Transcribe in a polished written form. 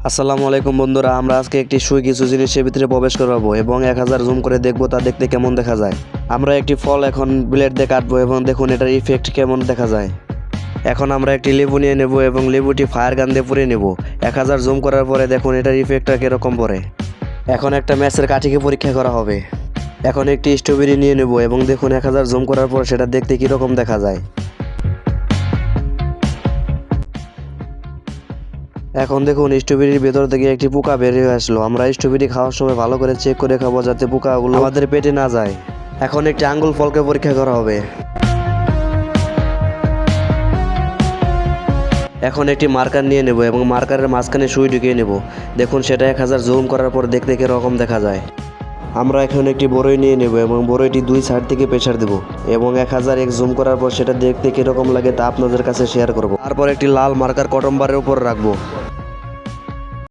আসসালামু আলাইকুম বন্ধুরা, আমরা আজকে একটি সুই কিছু জিনিসের ভিতরে প্রবেশ করাবো এবং 1000 জুম করে দেখবো তা দেখতে কেমন দেখা যায়। আমরা একটি ফল এখন ব্লেড দিয়ে কাটবো এবং দেখুন এটার ইফেক্ট কেমন দেখা যায়। এখন আমরা একটি লেবু নিয়ে নেব এবং লেবুটি ফায়ার গান দিয়ে পুড়ে নেব। 1000 জুম করার পরে দেখুন এটার ইফেক্টটা কীরকম পড়ে। এখন একটা ম্যাচের কাঠিকে পরীক্ষা করা হবে। এখন একটি স্ট্রবেরি নিয়ে নেব এবং দেখুন 1000 জুম করার পর সেটা দেখতে কীরকম দেখা যায়। এখন দেখুন স্ট্রবেরির ভেতর থেকে একটি পোকা বেরিয়ে আসলো। আমরা স্ট্রবেরি খাওয়ার সময় ভালো করে চেক করে খাবো যাতে পোকাগুলো আমাদের পেটে না যায়। এখন একটি আঙ্গুল ফলকে পরীক্ষা করা হবে। এখন একটি মার্কার নিয়ে নেব এবং মার্কারের মাঝখানে সুই ঢুকিয়ে নেব। দেখুন সেটা 1000 জুম করার পর দেখতে কীরকম দেখা যায়। আমরা এখন একটি বড়ই নিয়ে নেব এবং বড়ইটি দুই সাইড থেকে প্রেসার দেব এবং 1001 জুম করার পর সেটা দেখতে কীরকম লাগে তা আপনাদের কাছে শেয়ার করব। তারপর একটি লাল মার্কার কটন বারের উপর রাখবো।